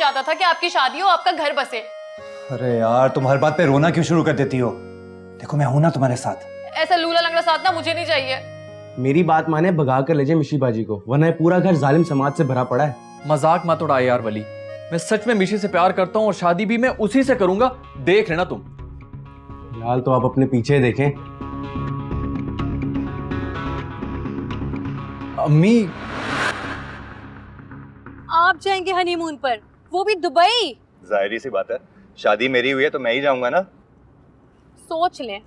चाहता था कि आपकी शादी हो, आपका घर बसे। अरे यार तुम हर बात पे रोना क्यों शुरू कर देती हो? देखो मैं हूं ना तुम्हारे साथ। ऐसा लूला लंगड़ा साथ ना मुझे नहीं चाहिए। मेरी बात माने, भगा कर ले जाए मिशी बाजी को, वरना ये पूरा घर जालिम समाज से भरा पड़ा है। मजाक मत उड़ा यार वली, मैं सच में मिशी से प्यार करता हूँ और शादी भी मैं उसी से करूंगा, देख लेना तुम। फिलहाल तो आप अपने पीछे देखें। अम्मी आप जाएंगे हनीमून पर, वो भी दुबई? जाहिर सी बात है, शादी मेरी हुई है तो मैं ही जाऊंगा ना। सोच लें,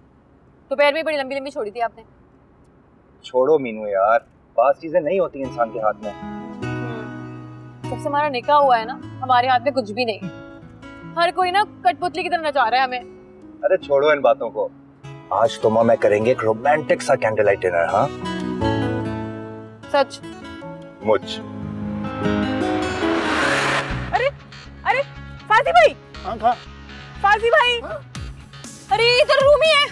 दोपहर में बड़ी लंबी लंबी छोड़ी थी आपने। छोड़ो मीनू यार, पास चीजें नहीं होती इंसान के हाथ में। जब से हमारा निकाह हुआ है ना, हमारे हाथ में कुछ भी नहीं। हर कोई ना कठपुतली की तरह नचा रहा है हमें। अरे छोड़ो इन बातों को, आज तुम और मैं करेंगे एक रोमांटिक सा कैंडल लाइट डिनर। हाँ सच? मुझ अरे फाजी भाई! हाँ फाजी भाई! अरे इधर रूमी है,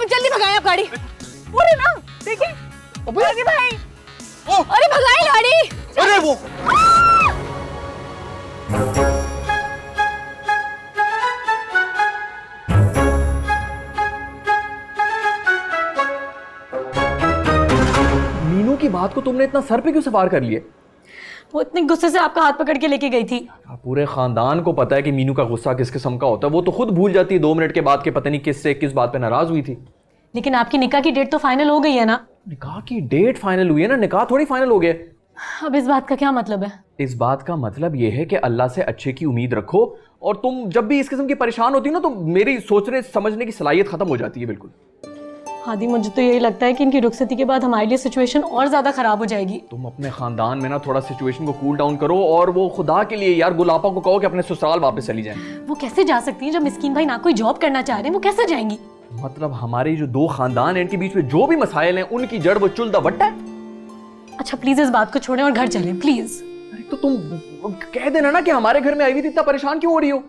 जल्दी भगाएं आप गाड़ी। पूरे ना देखिए फाजी भाई! अरे भगाएं गाड़ी! अरे वो मीनू की बात को तुमने इतना सर पे क्यों सवार कर लिए? वो इतने गुस्से से आपका हाथ पकड़ के लेके गई थी। पूरे खानदान को पता है कि मीनू का गुस्सा किस किस्म का होता है, वो तो खुद भूल जाती है 2 मिनट के बाद के पता नहीं किस बात पे नाराज हुई थी। लेकिन आपकी निकाह की डेट तो फाइनल हो गई है ना? निकाह की डेट फाइनल हुई है ना, निकाह थोड़ी फाइनल हो गया। अब इस बात का क्या मतलब है? इस बात का मतलब यह है कि अल्लाह से अच्छे की उम्मीद रखो, और तुम जब भी इस किस्म की परेशान होती हो ना तो मेरी सोचने समझने की सलाहियत खत्म हो जाती है बिल्कुल। हादी, मुझे तो यही लगता है कि इनकी रुखसती के बाद हमारे लिए सिचुएशन और ज्यादा खराब हो जाएगी। तुम अपने खानदान में ना थोड़ा सिचुएशन को कूल डाउन करो, और वो खुदा के लिए यार गुलापा को कहो कि अपने ससुराल वापस चली जाएं। वो कैसे जा सकती हैं जब मिस्कीन भाई ना कोई जॉब करना चाह रहे हैं? वो कैसे जाएंगी? मतलब हमारे जो 2 खानदान हैं इनके बीच में जो भी मसाइल हैं उनकी जड़ वो चुलदा वट्टा है। अच्छा प्लीज इस बात को छोड़ें और घर चलें प्लीज। अरे तो तुम कह देना ना कि हमारे घर में आई हुई थी, इतना परेशान क्यों हो रही हो?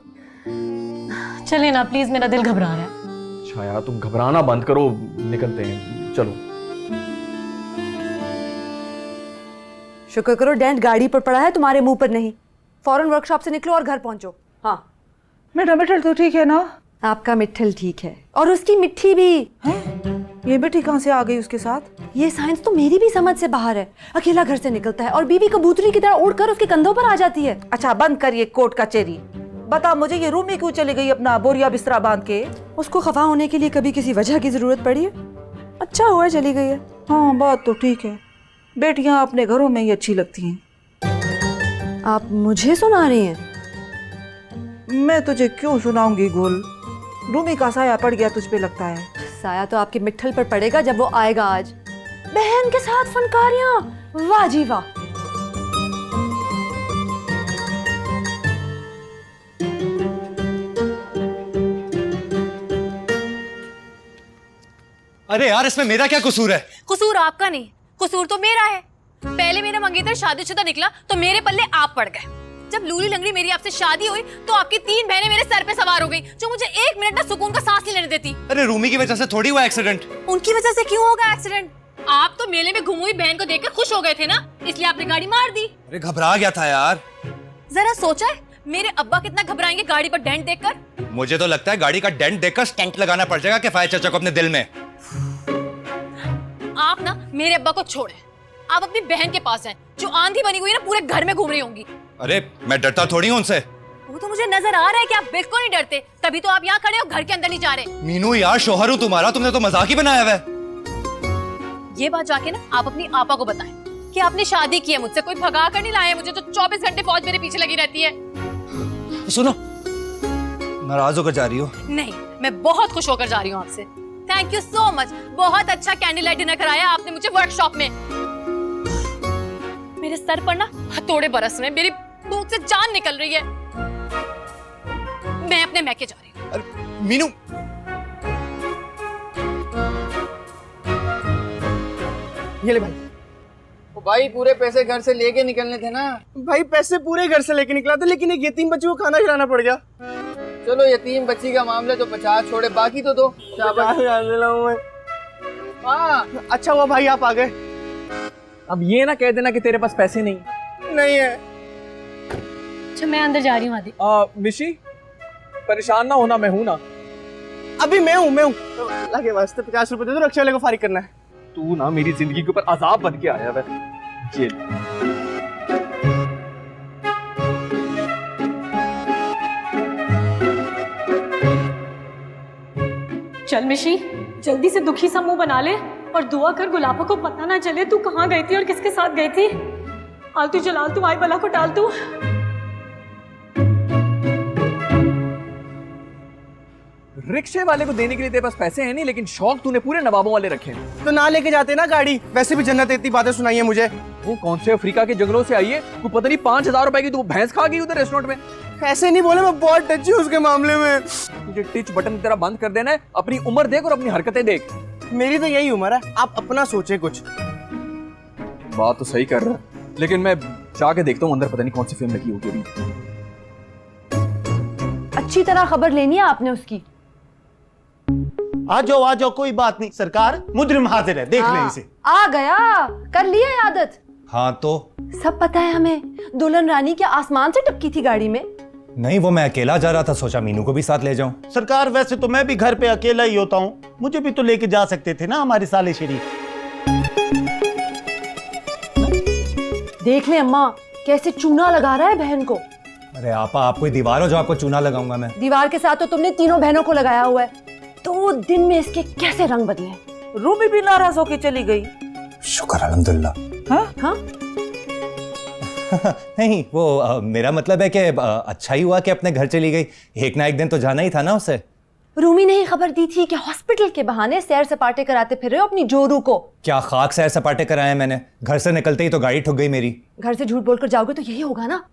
चलें ना प्लीज, मेरा दिल घबरा रहा है। अच्छा यार तुम घबराना बंद करो, निकलते हैं चलो। शुक्र करो डेंट गाड़ी पर पड़ा है, तुम्हारे मुंह पर नहीं। फौरन वर्कशॉप से निकलो और घर पहुंचो। हाँ मेरा मिठल तो ठीक है ना? आपका मिठल ठीक है और उसकी मिट्टी भी है। ये बेटी कहाँ से आ गई उसके साथ? ये साइंस तो मेरी भी समझ से बाहर है। अकेला घर से निकलता है और बीवी कबूतरी की तरह उड़कर उसके कंधों पर आ जाती है। अच्छा बंद करिए कोर्ट कचेरी। बता मुझे ये रूमी क्यों चली गई अपना बोरिया बिस्तरा बांध के? उसको खफा होने के लिए कभी किसी वजह की जरूरत पड़ी है? अच्छा हुआ चली गई है। हाँ बात तो ठीक है, बेटियां अपने घरों में ही अच्छी लगती हैं। आप मुझे सुना रही हैं? मैं तुझे क्यों सुनाऊंगी गोल? रूमी का साया पड़ गया तुझ पे लगता है। साया तो आपके मिठल पर पड़ेगा जब वो आएगा आज। बहन के साथ फनकारियां, वाह जी वाह। अरे यार इसमें मेरा क्या कसूर है? कसूर आपका नहीं, कसूर तो मेरा है। पहले मेरा मंगेतर शादीशुदा निकला तो मेरे पल्ले आप पड़ गए। जब लूली लंगड़ी मेरी आपसे शादी हुई तो आपकी 3 बहनें मेरे सर पे सवार हो गई, जो मुझे 1 मिनट ना सुकून का सांस नहीं लेने देती। अरे रूमी की वजह से थोड़ी हुआ एक्सीडेंट। उनकी वजह से क्यों होगा एक्सीडेंट? आप तो मेले में घुमी हुई बहन को देखकर खुश हो गए थे ना, इसलिए आपने गाड़ी मार दी। अरे घबरा गया था यार। जरा सोचा है मेरे अब्बा कितना घबराएंगे गाड़ी पर डेंट देखकर? मुझे तो लगता है गाड़ी का डेंट देखकर स्टंट लगाना पड़ जाएगा किफायत चाचा को अपने दिल में। आप ना मेरे अब्बा को छोड़े, आप अपनी बहन के पास हैं जो आंधी बनी हुई है ना पूरे घर में घूम रही होंगी। अरे मैं डरता थोड़ी हूँ उनसे। वो तो मुझे नजर आ रहा है कि आप बिल्कुल नहीं डरते, तभी तो आप यहाँ खड़े हो, घर के अंदर नहीं जा रहे। मीनू यार शोहर हूँ तुम्हारा, तुमने तो मजाक ही बनाया हुआ है। ये बात जाके ना आप अपनी आपा को बताएं कि आपने शादी की है मुझसे, कोई भगा कर नहीं लाया है मुझे, तो 24 घंटे फौज मेरे पीछे लगी रहती है। सुनो, नाराज होकर जा रही हो? नहीं, मैं बहुत खुश होकर जा रही हूँ आपसे। थैंक यू सो मच, बहुत अच्छा कैंडल लाइट डिनर कराया आपने मुझे वर्कशॉप में। मेरे सर पर ना हथौड़े बरस रहे हैं, मेरी दूध से जान निकल रही है। मैं अपने मैके जा रही हूँ। अरे मीनू, ये ले भाई। ओ भाई पूरे पैसे घर से लेके निकलने थे ना। भाई पैसे पूरे घर से लेके निकला था, लेकिन एक यतीम बच्चे को खाना खिलाना पड़ गया। चलो यतीम बच्ची का मामला तो 50 छोड़े, बाकी तो दो। हाँ अच्छा हुआ भाई आप आ गए। अब ये ना कह देना कि तेरे पास पैसे नहीं। नहीं है। अच्छा मैं अंदर जा रही हूँ आदि। मिशी परेशान ना होना, मैं हूं ना। अभी मैं हूँ अल्लाह के वास्ते 50 रुपए दे दो, रक्षा वाले को फारिग करना है। तू ना मेरी जिंदगी के ऊपर अजाब बन के आया है। ये चल मिशी, जल्दी से दुखी सा मुंह बना ले और दुआ कर गुलाबा को पता ना चले तू कहाँ गई थी और किसके साथ गई थी। आलतू जलाल तू आई बला को टाल तू। रिक्शे वाले को देने के लिए तेरे पास पैसे हैं नहीं, लेकिन शौक तूने पूरे नवाबों वाले रखे हैं। तो ना लेके जाते ना गाड़ी, वैसे भी जन्नत इतनी बातें सुनाई है मुझे। वो कौन से अफ्रीका के जंगलों से आई है, तू पता नहीं 5000 रुपए की तू भैंस खा गई उधर रेस्टोरेंट में। ऐसे नहीं बोले, मैं बहुत टची हूँ उसके मामले में। तुझे टिच बटन तेरा बंद कर देना है। अपनी उम्र देख और अपनी हरकतें देख। मेरी तो यही उम्र है, आप अपना सोचे कुछ। बात तो सही कर रहा है, लेकिन मैं जाके देखता हूँ अंदर, पता नहीं कौन सी फिल्म लगी होगी अभी। अच्छी तरह खबर लेनी है आपने उसकी। आ जाओ, कोई बात नहीं सरकार, मुजरिम हाजिर है, देख लें इसे। आ गया, कर लिया है आदत। हाँ तो सब पता है हमें। दुल्हन रानी क्या आसमान से टपकी थी गाड़ी में? नहीं, वो मैं अकेला जा रहा था, सोचा मीनू को भी साथ ले जाऊं। सरकार वैसे तो मैं भी घर पे अकेला ही होता हूँ, मुझे भी तो लेके जा सकते थे ना हमारे साले शरीफ। देख ले अम्मा कैसे चूना लगा रहा है बहन को। अरे आपा, आप कोई दीवार हो जो आपको चूना लगाऊंगा मैं? दीवार के साथ तो तुमने तीनों बहनों को लगाया हुआ है। 2 दिन में इसके कैसे रंग बदले। रूबी भी नाराज होके चली गई। शुक्र अल्हम्दुलिल्लाह। हाँ? नहीं वो मेरा मतलब है कि अच्छा ही हुआ कि अपने घर चली गई। एक ना एक दिन तो जाना ही था ना उसे। रूमी ने ही खबर दी थी कि हॉस्पिटल के बहाने सैर सपाटे कराते फिर रहे हो अपनी जोरू को। क्या खाक सैर सपाटे कराए मैंने? घर से निकलते ही तो गाड़ी ठुक गई मेरी। घर से झूठ बोलकर जाओगे तो यही होगा ना।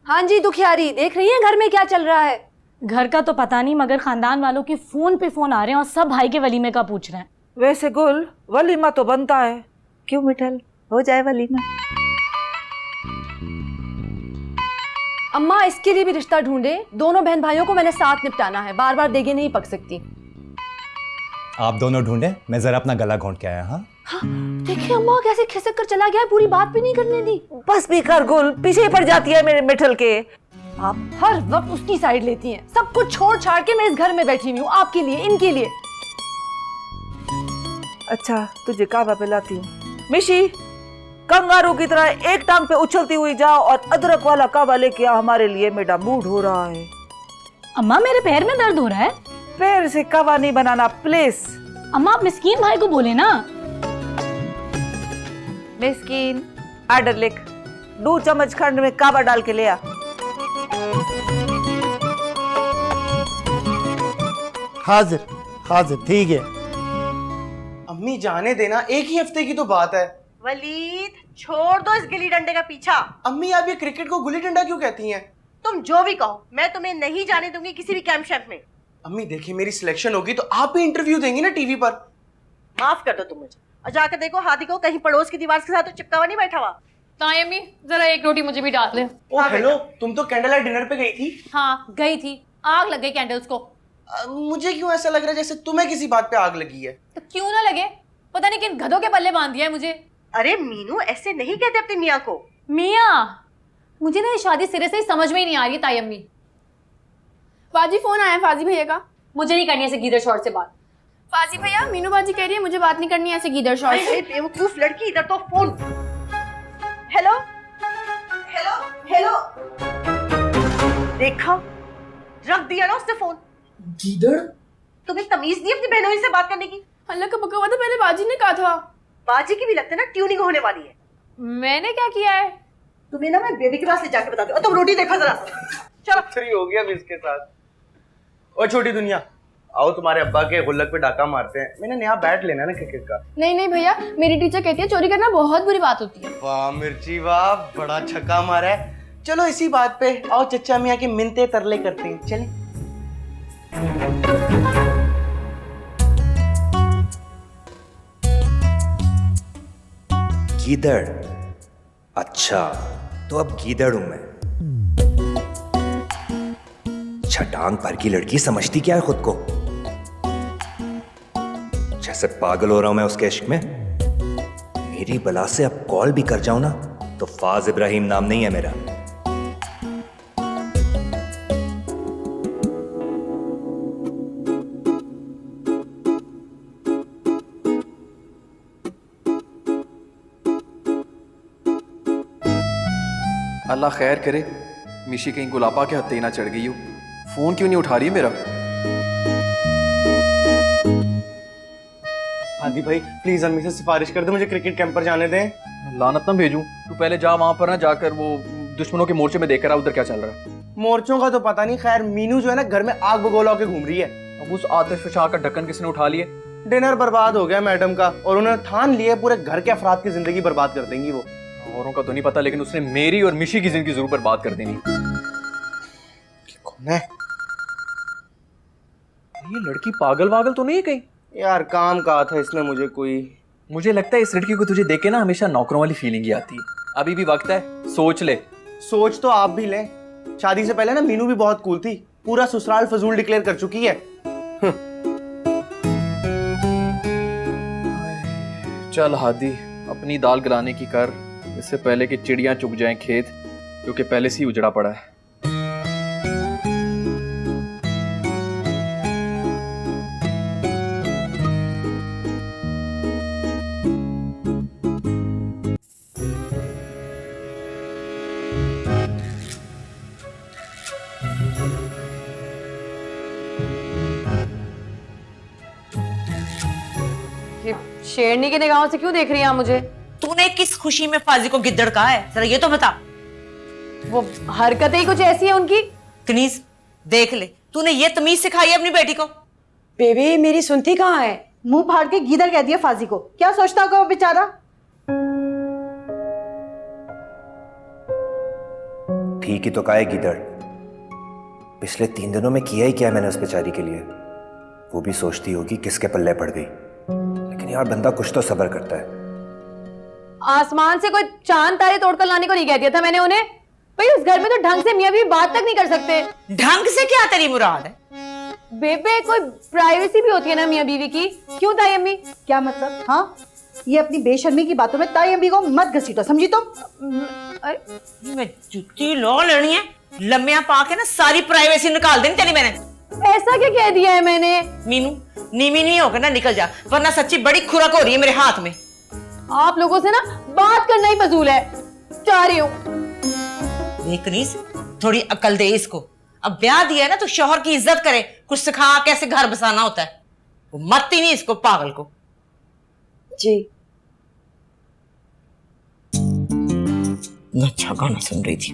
हाँ जी दुखियारी, देख रही है घर में क्या चल रहा है? घर का तो पता नहीं, मगर खानदान वालों के फोन पे फोन आ रहे हैं और सब भाई के वलीमे का पूछ रहे हैं। वैसे गुल, वलीमा तो बनता है, क्यों मिठल, हो जाए वलीमा। अम्मा इसके लिए भी रिश्ता ढूंढे। दोनों बहन भाइयों को मैंने साथ निपटाना है, बार बार देगे नहीं पक सकती। आप दोनों ढूंढे, मैं जरा अपना गला घोंट के आया। हाँ हाँ, देखिए अम्मा कैसे खिसक कर चला गया है, पूरी बात भी नहीं करने दी। बस भी कर गुल, पीछे पड़ जाती है मेरे मिठल के। आप हर वक्त उसकी साइड लेती हैं। सब कुछ छोड़ छाड़ के मैं इस घर में बैठी हुई हूँ आपके लिए, इनके लिए। अच्छा तुझे काबा पिलाती हूँ। मिशी, कंगारू की तरह एक टांग पे उछलती हुई जाओ और अदरक वाला काबा लेके आ हमारे लिए, मेरा मूड हो रहा है। अम्मा मेरे पैर में दर्द हो रहा है। पैर से काबा नहीं बनाना प्लीज। अम्मा आप मिस्कीन भाई को बोले ना। मिस्कीन, आर्डर लिख, 2 चम्मच खंड में काबा डाल के ले आ। हाजिर हाजिर, ठीक है। अम्मी जाने देना, एक ही हफ्ते की तो बात है। वलीद छोड़ दो इस गिल्ली डंडे का पीछा। अम्मी आप ये क्रिकेट को गुल्ली डंडा क्यों कहती हैं? तुम जो भी कहो, मैं तुम्हें नहीं जाने दूंगी किसी भी कैंप शैम्प में। अम्मी देखिए, मेरी सिलेक्शन होगी तो आप भी इंटरव्यू देंगी ना टीवी पर। माफ कर दो तुम मुझे, और जाकर देखो हादी को कहीं पड़ोस की दीवार के साथ तो चिपका हुआ नहीं बैठा हुआ। ताई अम्मी जरा एक रोटी मुझे भी डाल ले। ओ हेलो, तुम तो कैंडल लाइट डिनर पे गई थी। हाँ गई थी, आग लग गई कैंडल्स को। मुझे क्यों ऐसा लग रहा है जैसे तुम्हें किसी बात पे आग लगी है। तो क्यों ना लगे, पता नहीं किन गधों के पल्ले बांध दिया है मुझे। अरे मीनू ऐसे नहीं कहते अपनी मियाँ को। मियाँ, मुझे ना ये शादी सिरे से ही समझ में ही नहीं आ रही है ताई अम्मी। बाजी फोन आया फाजी भैया का। मुझे नहीं करनी है ऐसे गीदड़ शॉर्ट से बात। फाजी भैया, मीनू बाजी कह रही है मुझे बात नहीं करनी है ऐसे गीदड़ शॉर्ट से। बेवकूफ लड़की, इधर तो फोन। हेलो हेलो हेलो, देखा, रख दिया ना उसने फोन। गीदड़, तुम्हें तमीज नहीं अपनी बहनों से बात करने की? अल्लाह का बकवा तो पहले बाजी ने कहा था। बाजी की भी लगता है ना ट्यूनिंग होने वाली है। मैंने क्या किया है? तुम्हें ना मैं बेबी के पास ले जाके बता दूं। और तुम रोटी देखा जरा। चलो फ्री हो गया मैं इसके साथ। ओ छोटी दुनिया, आओ तुम्हारे अब्बा के गुल्लक पे डाका मारते हैं। मैंने नया बैट लेना है ना क्रिकेट का। नहीं नहीं भैया, मेरी टीचर कहती है चोरी करना बहुत बुरी बात होती है। वाह मिर्ची वाह, बड़ा छक्का मारा है। चलो इसी बात पे आओ चच्चा मियाँ के मिन्नते तरले करते हैं, चलें। गीदड़? अच्छा तो अब गीदड़ हूं मैं। छटांग पर की लड़की समझती क्या है खुद को? जैसे पागल हो रहा हूं मैं उसके इश्क में। मेरी बला से अब कॉल भी कर जाऊं ना तो फाज इब्राहिम नाम नहीं है मेरा। अल्लाह खैर करे मिशी कहीं गुलाबा के हत्थे ना चढ़ गई हो। फोन क्यों नहीं उठा रही है मेरा? हादी भाई प्लीज अम्मी से सिफारिश कर दो, मुझे क्रिकेट कैंप पर जाने दें। लानत ना भेजूं, तू पहले जा वहां पर ना जाकर वो दुश्मनों के मोर्चे में देख कर आ उधर क्या चल रहा है। मोर्चों का तो पता नहीं, खैर मीनू जो है ना घर में आग बगोला होकर घूम रही है। अब उस आतिश शाह का ढक्कन किसने उठा लिए? डिनर बर्बाद हो गया मैडम का, और उन्होंने ठान लिया पूरे घर के अफराद की जिंदगी बर्बाद कर देंगी वो। औरों का तो नहीं पता, लेकिन उसने मेरी और मिशी की जिंदगी जरूर बर्बाद कर देनी। कौन है ये लड़की? पागल वागल तो नहीं है कहीं? यार काम कहा था इसने मुझे कोई। मुझे लगता है इस लड़की को तुझे देख के ना हमेशा नौकरों वाली फीलिंग ही आती है। अभी भी वक्त है, सोच ले। सोच तो आप भी लें, शादी से पहले ना मीनू भी बहुत कूल थी, पूरा ससुराल फजूल डिक्लेयर कर चुकी है। चल हादी, अपनी दाल गलाने की कर, इससे पहले कि चिड़ियां चुग जाएं खेत, क्योंकि पहले से ही उजड़ा पड़ा है। शेरनी के निगाहों से क्यों देख रही हैं आप मुझे? तूने किस खुशी में फाजी को गिद्दड़ कहा है, जरा ये तो बता। वो हरकतें ही कुछ ऐसी है उनकी। कनीज देख ले, तूने ये तमीज सिखाई है अपनी बेटी को? बेबी मेरी सुनती कहाँ है? मुंह फाड़ के गीदड़ कह दिया फाजी को, क्या सोचता होगा वो बेचारा? ठीक ही तो कहा है गिदड़। पिछले 3 दिनों में किया ही क्या मैंने उस बेचारी के लिए। वो भी सोचती होगी किसके पल्ले पड़ गई, लेकिन यार बंदा कुछ तो सब्र करता है। आसमान से कोई चांद तारे तोड़कर लाने को नहीं कह दिया था मैंने उन्हें? भाई उस घर में तो ढंग से मियाँ बीवी बात तक नहीं कर सकते। ढंग से क्या तेरी मुराद है? बेबे कोई प्राइवेसी भी होती है ना मियाँ बीवी की। क्यों ताई अम्मी? क्या मतलब? हाँ, ये अपनी बेशर्मी की बातों में ताई अम्मी को मत घसीटो, समझी तुम? मैं जुत्ती लो लेनी है, लम्बिया पा के ना सारी प्राइवेसी निकाल देनी तेरी मैंने। ऐसा क्या कह दिया है मैंने? मीनू नीमी नहीं होकर ना निकल जा, वरना सच्ची बड़ी खुराक हो रही है मेरे हाथ में। आप लोगों से ना बात करना ही फजूल है। जा रही हूँ। देख नीस, थोड़ी अकल दे इसको। अब ब्याह दिया है ना तो शौहर की इज्जत करे, कुछ सिखा कैसे घर बसाना होता है। वो मत ही नहीं इसको पागल को। जी अच्छा गाना सुन रही थी।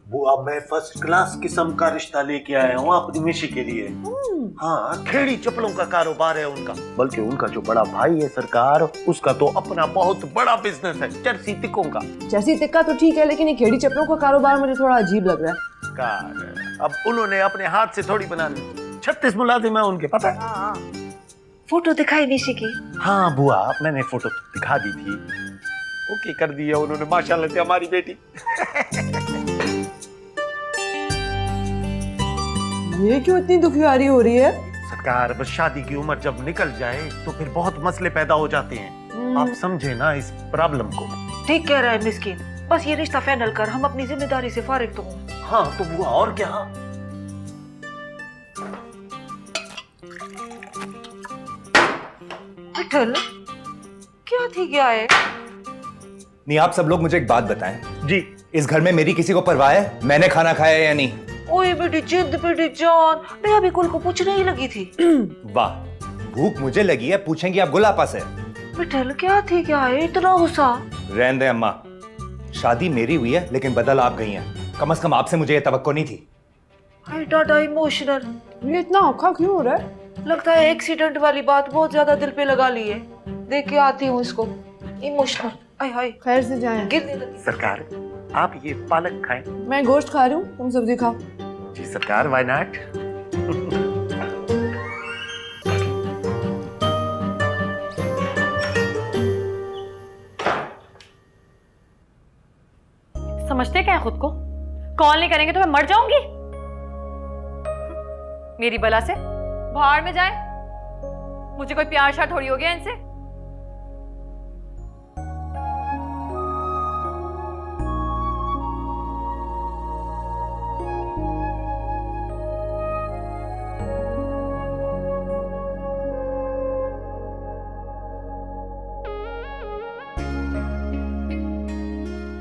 बुआ मैं फर्स्ट क्लास किस्म का रिश्ता लेके आया हूँ अपनी मिशी के लिए। हाँ, खेड़ी चप्पलों का कारोबार है उनका, बल्कि उनका जो बड़ा भाई है सरकार, उसका तो अपना बहुत बड़ा बिजनेस है जर्सी टिक्कों का। जर्सी टिक्का तो ठीक है, लेकिन ये खेड़ी चप्पलों का कारोबार मुझे थोड़ा अजीब लग रहा है। अब उन्होंने अपने हाथ से थोड़ी बना ली। 36 मुलाजिम है उनके, पता है? फोटो दिखाई मिशी की? हाँ बुआ, मैंने फोटो दिखा दी थी, ओके कर दिया उन्होंने माशाल्लाह से हमारी बेटी। ये क्यों इतनी दुखियारी हो रही है? सरकार बस शादी की उम्र जब निकल जाए तो फिर बहुत मसले पैदा हो जाते हैं। आप समझे ना इस प्रॉब्लम को। ठीक कह रहा है मिस्किन, बस ये रिश्ता फाइनल कर, हम अपनी जिम्मेदारी से फारिग तो हों। हाँ तो बुआ और क्या। विठल क्या थी क्या है? नहीं आप सब लोग मुझे एक बात बताएं जी, इस घर में मेरी किसी को परवाह है? मैंने खाना खाया या नहीं? ओए बेटी जिद बेटी जान, मैं अभी कुल को पूछने ही लगी थी। वाह, भूख मुझे लगी है, पूछेंगी आप गुलापा से। विठल क्या थी क्या है, इतना गुस्सा? रहने दे अम्मा, शादी मेरी हुई है लेकिन बदल आप गई हैं। कम से कम आपसे मुझे ये तवक्को नहीं थी। हाय डाटा इमोशनल। ये इतना औखा क्यों हो रहा है? लगता है एक्सीडेंट वाली बात बहुत ज्यादा दिल पे लगा ली है। देख के आती हूँ इसको। इमोशनल। आय हाय। खैर से जाएं। गिरने लगी। सरकार आप ये पालक खाएं। मैं गोश्त खा रही हूँ, तुम सब्जी खाओ। जी सरकार, व्हाई नॉट। समझते क्या है खुद को? कॉल नहीं करेंगे तो मैं मर जाऊंगी। मेरी बला से बाहर में जाए, मुझे कोई प्यार शार थोड़ी हो गया इनसे।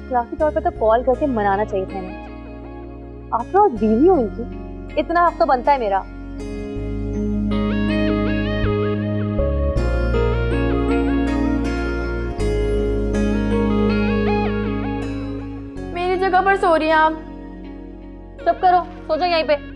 इख्लाकी तौर पर तो कॉल करके मनाना चाहिए था इन्हें। आफ्टर ऑल बीवी हूँ इनकी, इतना हक तो बनता है मेरा। मेरी जगह पर सो रही हैं आप। चुप करो, सो जाओ यहीं पे।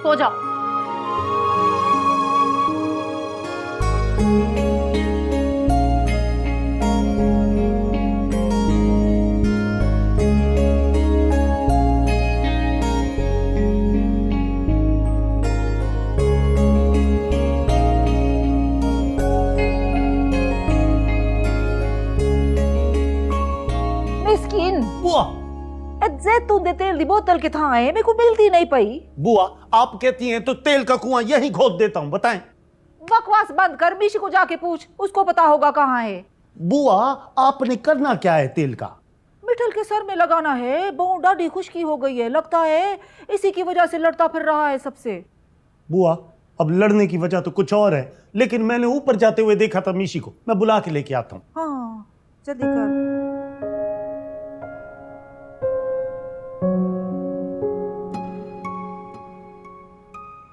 सो जाओ। मिस्किन बुआ, जैतून दे तेल दी बोतल किथा है, मेरे को मिलती नहीं पई। बुआ आप कहती हैं तो तेल का कुआं यहीं खोद देता हूँ, बताएं। बकवास बंद कर, मिशी को जाके पूछ, उसको पता होगा कहाँ है। बुआ आपने करना क्या है तेल का? मिठल के सर में लगाना है। बहु डाढ़ी खुशकी हो गई है, लगता है इसी की वजह से लड़ता फिर रहा है सबसे। बुआ अब लड़ने की वजह तो कुछ और है, लेकिन मैंने ऊपर जाते हुए देखा था मिशी को, मैं बुला के लेके आता हूँ। हाँ जल्दी कर।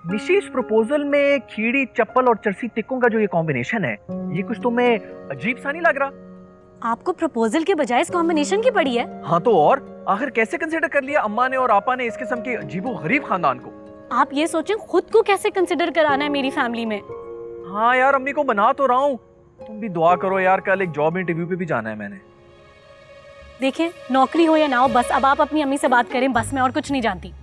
मिशी, इस प्रपोजल में खीड़ी चप्पल और चरसी टिक्कों का जो ये कॉम्बिनेशन है, ये कुछ तुम्हें अजीब सा नहीं लग रहा? आपको प्रपोजल के बजाय इस कॉम्बिनेशन की पड़ी है। हाँ तो और आखिर कैसे कंसिडर कर लिया अम्मा ने और आपा ने इस किस्म के अजीबो गरीब खानदान को? आप ये सोचें खुद को कैसे कंसिडर कराना है मेरी फैमिली में। हाँ यार, अम्मी को बना तो रहा हूँ, तुम भी दुआ करो यार, कल एक जॉब इंटरव्यू पे भी जाना है मैंने। देखें, नौकरी हो या ना हो, बस अब आप अपनी अम्मी से बात करें, बस मैं और कुछ नहीं जानती।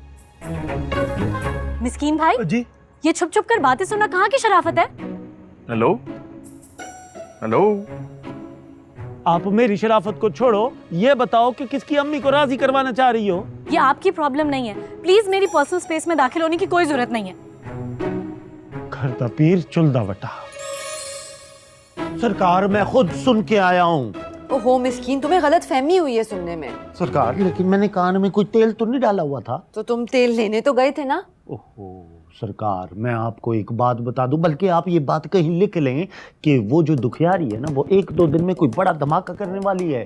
मिस्कीन भाई जी, ये छुप छुप कर बातें सुनना कहाँ की शराफत है? हेलो हेलो, आप मेरी शराफत को छोड़ो, ये बताओ कि किसकी अम्मी को राजी करवाना चाह रही हो? ये आपकी प्रॉब्लम नहीं है, प्लीज मेरी पर्सनल स्पेस में दाखिल होने की कोई जरूरत नहीं है। घर दा पीर चुलदा वटा। सरकार मैं खुद सुन के आया हूँ। ओहो मिस्कीन, तुम्हें गलत फहमी हुई है सुनने में। सरकार लेकिन मैंने कान में कोई तेल तो नहीं डाला हुआ था। तो तुम तेल लेने तो गए थे ना? ओहो सरकार, मैं आपको एक बात बता दूं, बल्कि आप ये बात कहीं लिख लें कि वो जो दुखियारी है ना, वो 1-2 दिन में कोई बड़ा धमाका करने वाली है।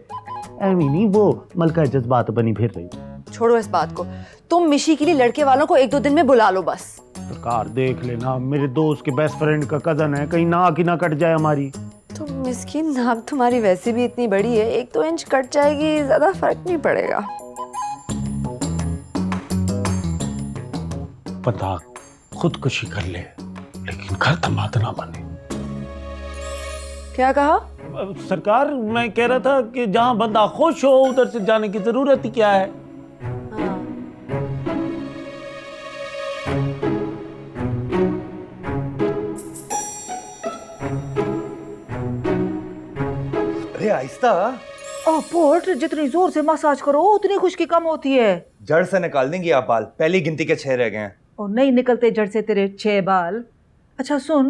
ऐवी नहीं वो मलका जज्बात बनी फिर रही। छोड़ो इस बात को, तुम मिशी के लिए लड़के वालों को 1-2 दिन में बुला लो बस। सरकार देख लेना, मेरे दोस्त के बेस्ट फ्रेंड का कजन है, कहीं नाक ही ना कट जाए हमारी। तो मिस्किन, नाक तुम्हारी वैसे भी इतनी बड़ी है, 1-2 इंच कट जाएगी, ज्यादा फर्क नहीं पड़ेगा। पता खुदकुशी कर ले, लेकिन घर धमात ना बने। क्या कहा? सरकार मैं कह रहा था कि जहाँ बंदा खुश हो उधर से जाने की जरूरत ही क्या है। हाँ। अरे आहिस्ता, पोर्ट जितनी जोर से मसाज करो उतनी खुशकी कम होती है। जड़ से निकाल देंगी आप बाल, पहली गिनती के 6 रह गए हैं। और नहीं निकलते जड़ से तेरे 6 बाल। अच्छा सुन,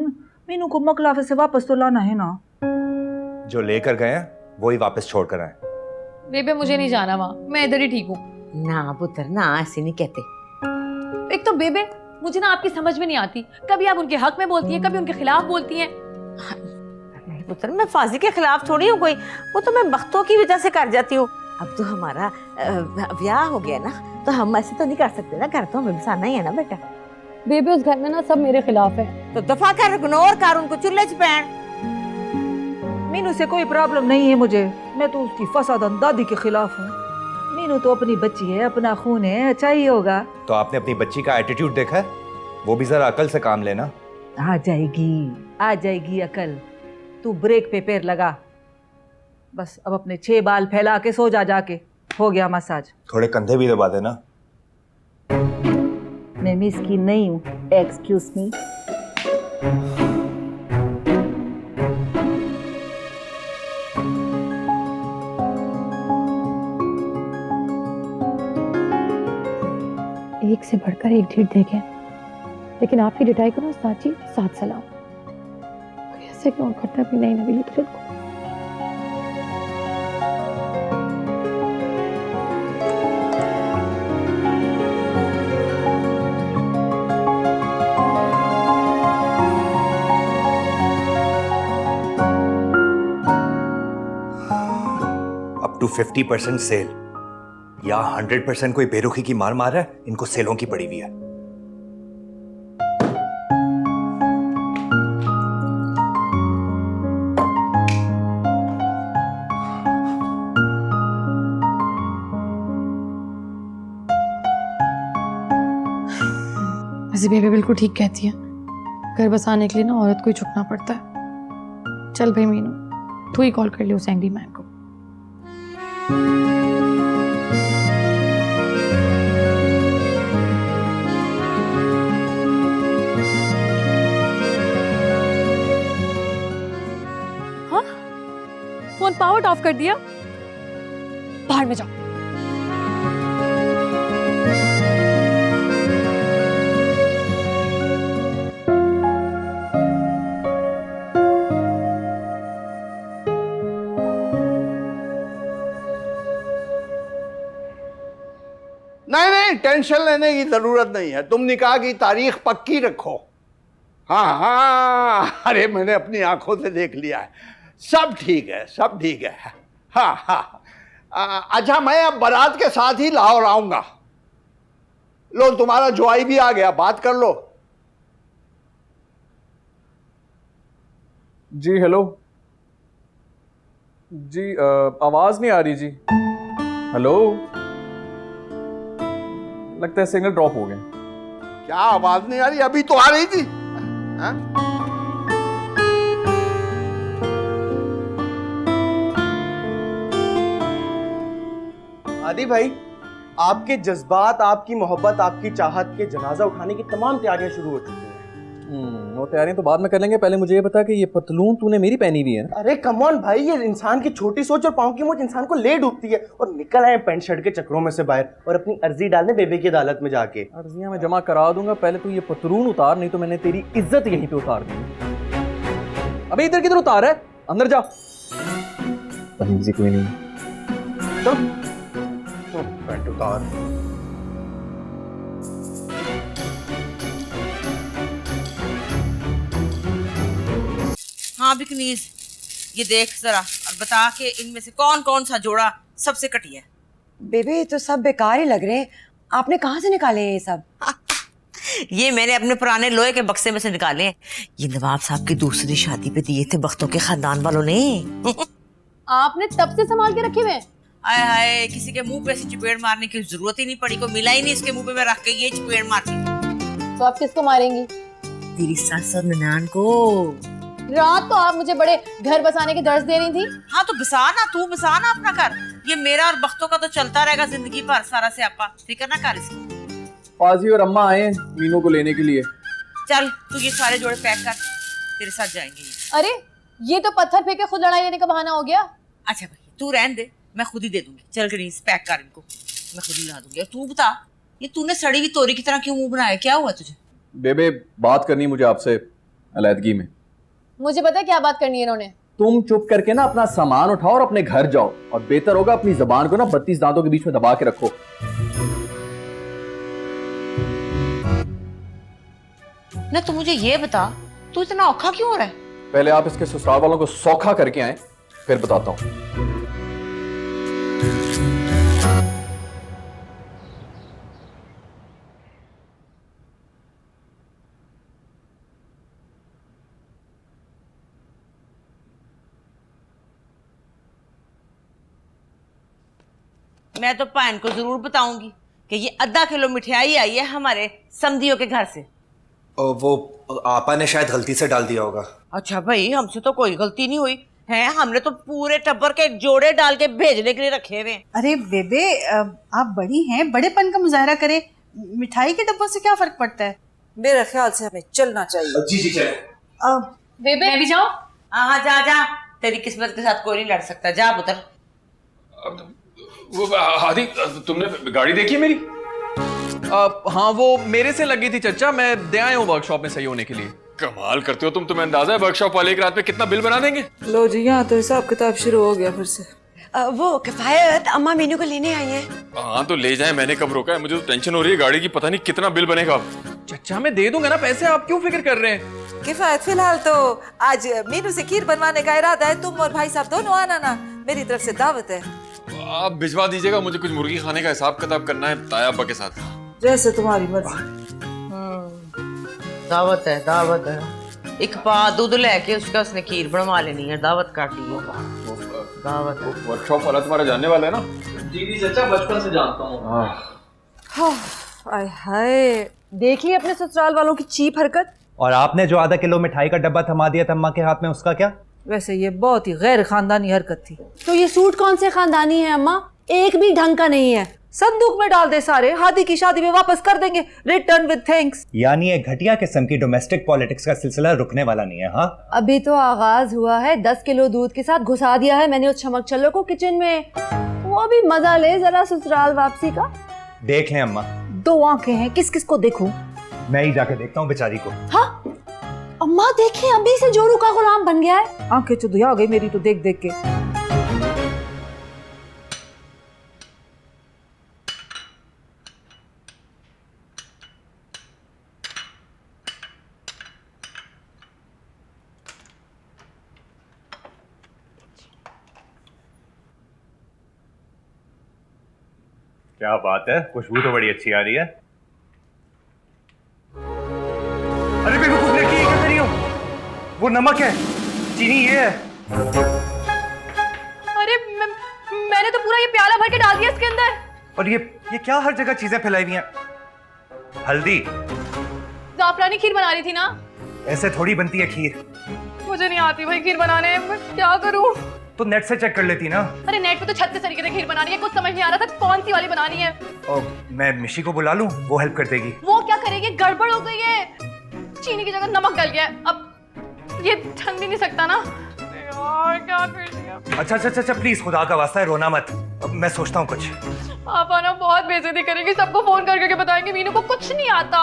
मीनू को मकलाफे से वापस तो लाना है ना? जो लेकर गए हैं वही वापस छोड़ कर आए। बेबे मुझे नहीं जाना वहाँ, मैं इधर ही ठीक हूँ। ना पुत्र ना, ऐसे नहीं कहते। एक तो बेबे मुझे ना आपकी समझ में नहीं आती, कभी आप उनके हक में बोलती हैं, कभी उनके खिलाफ बोलती हैं। नहीं पुत्र, मैं फाजी के खिलाफ थोड़ी हूँ कोई, वो तो मैं वक्तों की वजह से कर जाती हूँ। अब तो हमारा ब्याह हो गया ना, तो हम ऐसे तो नहीं कर सकते ना, घर तो हमें बसाना ही है ना बेटा। बेबी उस घर में ना सब मेरे खिलाफ है। तो दफा कर, इग्नोर कर उनको, चुल्ले च पैन। मीनू से कोई प्रॉब्लम नहीं है मुझे, मैं तो उसकी फसादन दादी के खिलाफ हूँ। मीनू तो अपनी बच्ची है, अपना खून है, अच्छा ही होगा। तो आपने अपनी बच्ची का एटीट्यूड देखा है? वो भी जरा अकल से काम लेना। आ जाएगी अकल। तू ब्रेक पे पैर लगा, बस अब अपने 6 बाल फैला के सो जा, जाके हो गया मसाज। थोड़े कंधे भी दबा देना। मैं मिस्किन नहीं हूँ, एक्सक्यूज मी। एक से बढ़कर एक ढीठ देखे, लेकिन आपकी डिटाई को ना साची साथ सलाम। से क्यों करता भी नहीं नबील तुझे अप टू 50% सेल या 100% कोई बेरुखी की मार रहा है, इनको सेलों की पड़ी हुई है। वैसे बेबी बिल्कुल ठीक कहती है, घर बसाने के लिए ना औरत को ही झुकना पड़ता है। चल भाई मीनू, तू ही कॉल कर ले उस एंग्री मैन को। हाँ, फोन पावर ऑफ कर दिया। बाहर में जाओ। नहीं नहीं, टेंशन लेने की जरूरत नहीं है। तुम निकाह की तारीख पक्की रखो। हाँ हाँ, अरे मैंने अपनी आंखों से देख लिया है, सब ठीक है, सब ठीक है। हाँ हाँ, अच्छा मैं अब बारात के साथ ही लाहौर आऊंगा। लो तुम्हारा जवाई भी आ गया, बात कर लो। जी हेलो जी, आवाज नहीं आ रही जी। हेलो, लगता है सिग्नल ड्रॉप हो गया। क्या आवाज नहीं आ रही? अभी तो आ रही थी। हाँ? आदि भाई, आपके जज्बात, आपकी मोहब्बत, आपकी चाहत के जनाजा उठाने की तमाम तैयारियां शुरू हो चुकी हैं। वो तैयारियां तो बाद में कर लेंगे, पहले मुझे ये बता कि ये पतलून तूने मेरी पहनी हुई है। अरे कम ऑन भाई, ये इंसान की छोटी सोच और पाँव की मोच इंसान को ले डूबती है। और निकल आए पैंट शर्ट के चक्रों में से बाहर और अपनी अर्जी डालने बेबे की अदालत में जाके। अर्जियां मैं जमा करा दूंगा, पहले तू ये पतलून उतार, नहीं तो मैंने तेरी इज्जत यहीं पे उतार दी। अबे इधर किधर उतार है? अंदर जा। कोई नहीं, चल पैंट उतार। हाँ बिकनीज, ये देख जरा और बता के इनमें से कौन कौन सा जोड़ा सबसे घटिया है। बेबे ये तो सब बेकार ही लग रहे हैं, आपने कहाँ से निकाले हैं ये सब? ये मैंने अपने पुराने लोहे के बक्से में से निकाले हैं। ये नवाब साहब की दूसरी शादी पे दिए थे बख्तों के खानदान वालों ने। आपने तब से संभाल के रखे हुए हैं? आए हाय, किसी के मुंह पे ऐसी चपेड़ मारने की जरूरत ही नहीं पड़ी, को मिला ही नहीं इसके मुंह पे मैं रख के ये चपेड़ मारती। तो आप किसको मारेंगी? तेरी सास और ननान को। रात तो आप मुझे बड़े घर बसाने के दर्ज दे रही थी। हाँ तो बसा ना, तू बसा ना अपना घर। ये मेरा और बख्तों का तो चलता रहेगा जिंदगी भर, सारा से आपा फिक्र ना कर इसकी। पाजी और अम्मा आए मीनू को लेने के लिए। चल तू ये सारे जोड़े पैक कर, तेरे साथ जाएंगे ये। अरे ये तो पत्थर फेंके खुद लड़ाई लेने का बहाना हो गया। अच्छा भाई तू रहने दे, मैं खुद ही दे दूंगी। चल गणेश पैक कर इनको, मैं खुद ही ला दूंगी। और तू बता, ये तूने सड़ी हुई तोरी की तरह क्यों मुंह बनाया, क्या हुआ तुझे? बेबे बात करनी मुझे आपसे अलहदगी में। मुझे पता है क्या बात करनी है इन्होंने। तुम चुप करके ना अपना सामान उठाओ और अपने घर जाओ, और बेहतर होगा अपनी जबान को ना 32 दांतों के बीच में दबा के रखो। ना तू मुझे ये बता, तू इतना औखा क्यों हो रहा है? पहले आप इसके ससुराल वालों को सौखा करके आए, फिर बताता हूं। मैं तो पान को जरूर बताऊंगी कि ये आधा किलो मिठाई आई है हमारे समधियों के घर से। वो आपा ने शायद गलती से डाल दिया होगा। अच्छा भाई, हमसे तो कोई गलती नहीं हुई है, हमने तो पूरे टब्बर के जोड़े डाल के भेजने के लिए रखे हुए। अरे बेबे आप बड़ी हैं, बड़ेपन का मुजाहरा करें, मिठाई के डब्बों से क्या फर्क पड़ता है? मेरे ख्याल से हमें चलना चाहिए। जी जी चले। बेबे मैं भी जाऊं? हाँ जा जा, तेरी किस्मत के साथ कोई नहीं लड़ सकता, जा पुत्र। वो आदि, तुमने गाड़ी देखी है मेरी? हाँ वो मेरे से लगी थी चचा, मैं दे आया हूँ वर्कशॉप में सही होने के लिए। कमाल करते हो तुम। तुम्हें अंदाजा है वर्कशॉप वाले एक रात में कितना बिल बना देंगे? लो जी, यहाँ तो हिसाब किताब शुरू हो गया फिर से। वो किफायत अम्मा मीनू को लेने आई है। हाँ तो ले जाए, मैंने कब रोका है? मुझे तो टेंशन हो रही है गाड़ी की, पता नहीं कितना बिल बनेगा। चचा मैं दे दूंगा ना पैसे, आप क्यों फिक्र कर रहे हैं? किफायत फिलहाल तो आज मीनू से खीर बनवाने का इरादा है। तुम और भाई साहब दोनों आना ना, मेरी तरफ से दावत है। आप भिजवा दीजिएगा, मुझे कुछ मुर्गी खाने का हिसाब किताब करना है ताया अब्बा के साथ। जैसे तुम्हारी मर्जी। दावत है, दावत है। एक पा दूध लेके उसका उसने खीर बनवा लेनी है, दावत काटी है। दावत है। वर्कशॉप वाला तुम्हारा जानने वाला है ना? जी जी चचा, बचपन से जानता हूँ। हाय हाय, देख ली अपने ससुराल वालों की चीप हरकत। और आपने जो आधा किलो मिठाई का डब्बा थमा दिया था अम्मा के हाथ में, उसका क्या? वैसे ये बहुत ही गैर खानदानी हरकत थी। तो ये सूट कौन से खानदानी है अम्मा? एक भी ढंग का नहीं है। संदूक में डाल दे सारे, हादी की शादी में वापस कर देंगे, रिटर्न विद थैंक्स। यानी ये घटिया किस्म की डोमेस्टिक पॉलिटिक्स का सिलसिला रुकने वाला नहीं है। हाँ अभी तो आगाज हुआ है। 10 किलो दूध के साथ घुसा दिया है मैंने उस चमक चलो को किचन में। वो भी मजा ले जरा ससुराल वापसी का। देख लें अम्मा। 2 आंखें हैं, किस किस को देखूं? मैं ही जाके देखता हूँ बेचारी को। हाँ अम्मा देखिए, अभी से जोरू का गुलाम बन गया है। आंखें चुदिया आ गई मेरी तो देख देख के। क्या बात है, खुशबू तो बड़ी अच्छी आ रही है। अरे बेवकूफ लड़की, ये क्या कर रही हो? वो नमक है, चीनी ये है। अरे मैंने तो पूरा ये प्याला भर के डाल दिया इसके अंदर। और ये क्या हर जगह चीजें फैलाई हुई हैं? हल्दी। जाफरानी खीर बना रही थी ना। ऐसे थोड़ी बनती है खीर। मुझे नहीं आती भाई खीर बनाने, मैं क्या करूं? तो नेट से चेक कर लेती ना। अरे नेट पे तो 36 तरीके से खीर बनानी है, कुछ समझ नहीं आ रहा था कौन सी वाली बनानी है। और मैं मिशी को बुला लूं, वो हेल्प कर देगी। वो क्या करेगी? गड़बड़ हो गई है, चीनी की जगह नमक डल गया है। अब ये ठंड भी नहीं सकता ना यार, क्या कर दिया। अच्छा प्लीज खुदा का वास्ता है रोना मत। अब मैं सोचता हूँ कुछ। पापा ना बहुत बेइज्जती करेंगे, सबको फोन करके बताएंगे मीनू को कुछ नहीं आता।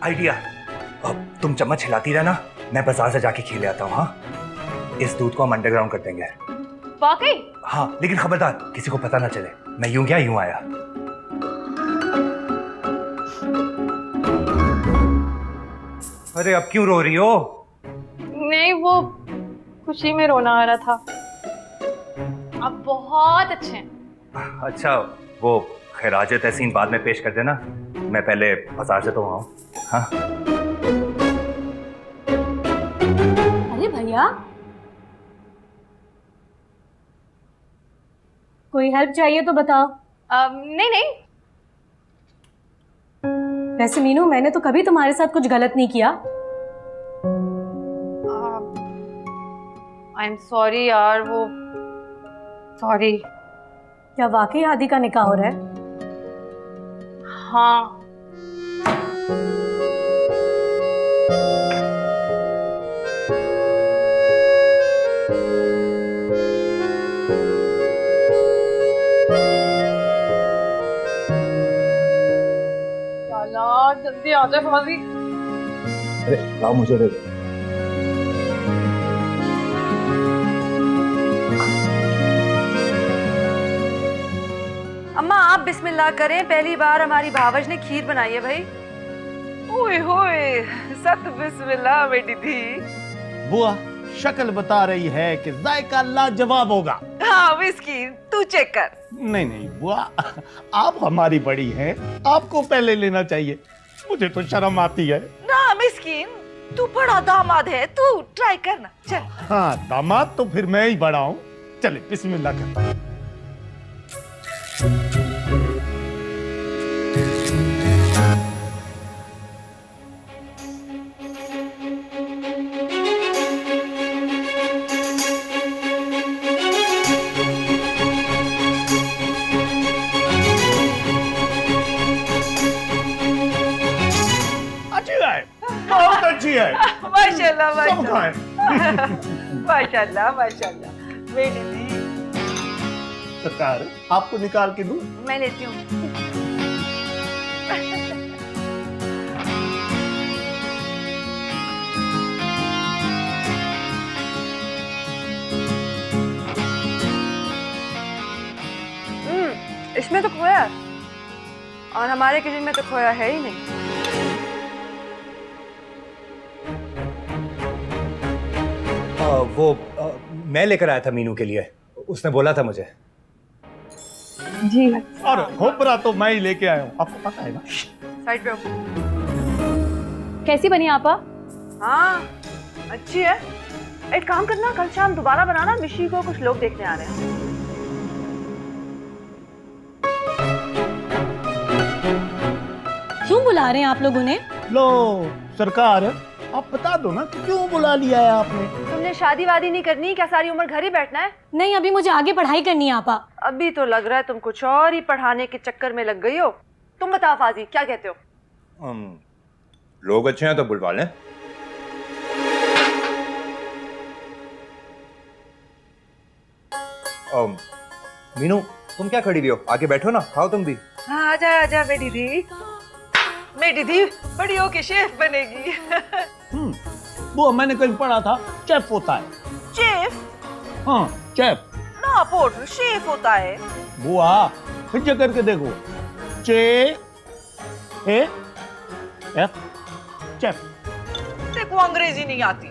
आइडिया, अब तुम चम्मच हिलाती रहना, मैं बाजार से जाके खीर ले आता हूँ। हाँ इस दूध को हम अंडरग्राउंड कर देंगे। वाकई? हाँ लेकिन खबरदार किसी को पता ना चले, मैं यूं गया यूं आया। अरे अब क्यों रो रही हो? नहीं वो खुशी में रोना आ रहा था। आप बहुत अच्छे हैं। अच्छा वो खैराज तहसीन बाद में पेश कर देना, मैं पहले बाजार से तो आऊं। हाँ अरे भैया, कोई हेल्प चाहिए तो बताओ। नहीं। वैसे मीनू, मैंने तो कभी तुम्हारे साथ कुछ गलत नहीं किया। आई एम सॉरी यार, वो सॉरी। क्या वाकई आदि का निकाह हो रहा है? हाँ। जल्दी आ जाए फौजी। अरे लाओ मुझे दे दो। अम्मा आप बिस्मिल्लाह करें, पहली बार हमारी भावज ने खीर बनाई है भाई। ओए होए, सत बिस्मिल्लाह बेटी थी। बुआ शक्ल बता रही है कि जायका लाजवाब होगा। हाँ मिस्कीन, तू चेक कर। नहीं बुआ, आप हमारी बड़ी हैं, आपको पहले लेना चाहिए। मुझे तो शर्म आती है। ना मिस्कीन, तू बड़ा दामाद है, तू ट्राई करना। चल। हाँ दामाद तो फिर मैं ही बड़ा हूँ। चले बिस्मिल्लाह करता हूँ। बहुत अच्छी है। माशाल्लाह सब खाएं। माशाल्लाह माशाल्लाह। बेटी थी। सरकार आपको निकाल के दूं? मैं लेती हूँ। और हमारे किचन में तो खोया है ही नहीं। मैं लेकर आया था मीनू के लिए, उसने बोला था मुझे। जी। और खोपरा तो मैं ही लेके आया हूँ, आपको पता है ना। साइड पे हो। कैसी बनी आपा? हाँ अच्छी है। एक काम करना, कल शाम दोबारा बनाना, मिशी को कुछ लोग देखने आ रहे हैं। क्यों बुला रहे हैं आप लोग उन्हें? लो सरकार, आप बता दो ना कि क्यों बुला लिया है आपने। तुमने शादी वादी नहीं करनी क्या? सारी उम्र घर ही बैठना है? नहीं, अभी मुझे आगे पढ़ाई करनी है आपा। अभी तो लग रहा है तुम कुछ और ही पढ़ाने के चक्कर में लग गई हो। तुम बताओ फाजी, क्या कहते हो? लोग अच्छे हैं तो बुलवा लें। मीनू, तुम क्या खड़ी हुई हो? आके बैठो ना, खाओ तुम भी। हाँ आजा आजा मेरी दी। मेरी दी बड़ी होके शेफ बनेगी। वो मैंने कहीं पढ़ा था, चेफ होता है। शेफ? हाँ चेफ ना पोर्टर, शेफ होता है। बुआ फिर से करके देखो। चे ए एफ चेफ। देखो अंग्रेजी नहीं आती।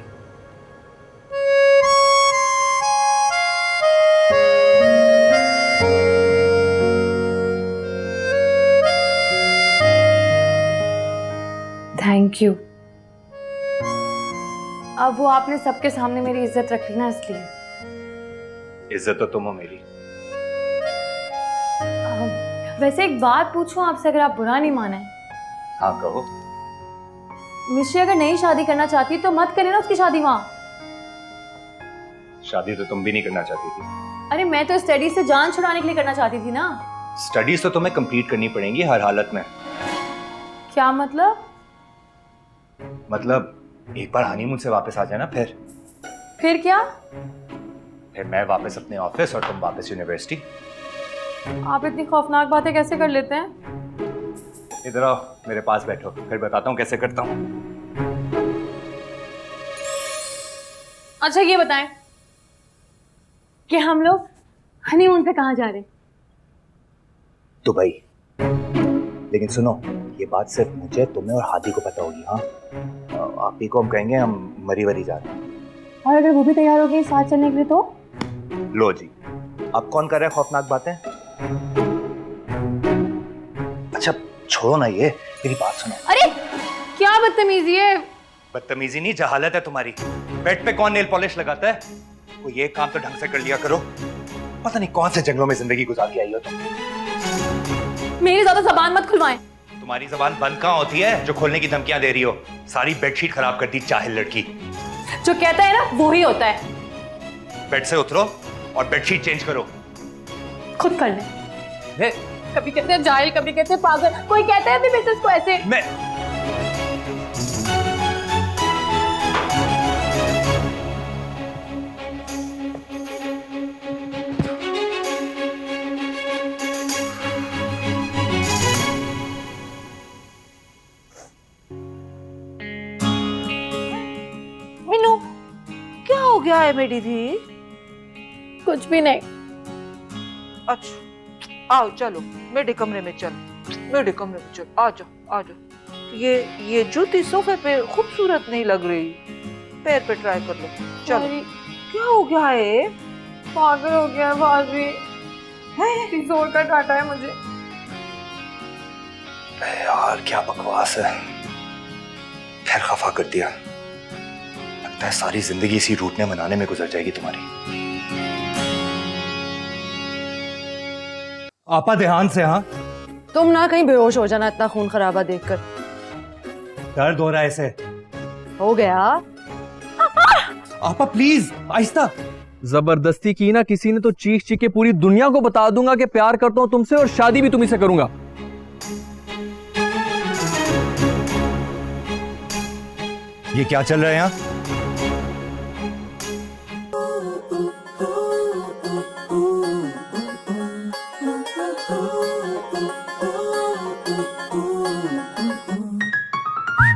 Thank you. अब वो आपने सबके सामने मेरी इज्जत रखी ना, इसलिए। इज्जत तो तुम हो मेरी। वैसे एक बात पूछूं आपसे, अगर आप बुरा नहीं माने? हाँ कहो। मिशी अगर नहीं शादी करना चाहती तो मत करे ना उसकी शादी वहां। शादी तो तुम भी नहीं करना चाहती थी। अरे मैं तो स्टडी से जान छुड़ाने के लिए करना चाहती थी ना। स्टडीज तो तुम्हें कंप्लीट करनी पड़ेंगी हर हालत में। क्या मतलब? मतलब एक बार हनीमून से वापस आ जाना, फिर क्या? फिर मैं वापस अपने ऑफिस और तुम वापस यूनिवर्सिटी। आप इतनी खौफनाक बातें कैसे कर लेते हैं? इधर आओ, मेरे पास बैठो, फिर बताता हूँ कैसे करता हूँ। अच्छा ये बताएं कि हम लोग हनीमून पे कहाँ जा रहे हैं? दुबई। लेकिन सुनो, ये बात सिर्फ मुझे, तुम्हें और हादी को पता होगी। हाँ, आप ही को हम कहेंगे हम मरी वरी जा रहे हैं। और अगर वो भी तैयार हो गई साथ चलने के लिए तो? लो जी, अब कौन कर रहा है खौफनाक बातें? अच्छा छोड़ो ना, ये मेरी बात सुनो। अरे क्या बदतमीजी है। बदतमीजी नहीं, जहालत है तुम्हारी। बेड पे कौन नेल पॉलिश लगाता है? वो ये काम तो ढंग से कर लिया करो। पता नहीं कौन से जंगलों में जिंदगी गुजार के आई हो तुम। मेरी ज्यादा जबान मत खुलवाएं। तुम्हारी जबान बंद कहाँ होती है जो खोलने की धमकियां दे रही हो? सारी बेडशीट खराब कर दी चाहे लड़की। जो कहता है ना वो ही होता है। बेड से उतरो और बेडशीट चेंज करो। खुद कर ले। कभी कहते हैं जाहिल, कभी कहते हैं पागल, कोई कहता है भी मिसेस को ऐसे। मैं मीनू क्या हो गया है मेरी दी? कुछ भी नहीं। अच्छा आओ चलो मेरे कमरे में चलो, मेरे कमरे में चलो, आ जाओ आ जाओ। ये जूती सोफे पे खूबसूरत नहीं लग रही, पैर पे ट्राई कर लो। चलो। क्या हो गया है? पागल हो गया है भाभी। जोर का डांटा है मुझे। यार क्या बकवास है, फिर खफा कर दिया। लगता है सारी जिंदगी इसी रूठने मनाने में गुजर जाएगी तुम्हारी। आपा ध्यान से। हाँ तुम ना कहीं बेहोश हो जाना इतना खून खराबा देखकर। दर्द हो रहा है इसे। हो गया। आपा प्लीज आहिस्ता। जबरदस्ती की ना किसी ने तो चीख चीख के पूरी दुनिया को बता दूंगा कि प्यार करता हूं तुमसे और शादी भी तुम्ही से करूंगा। ये क्या चल रहा है यहाँ?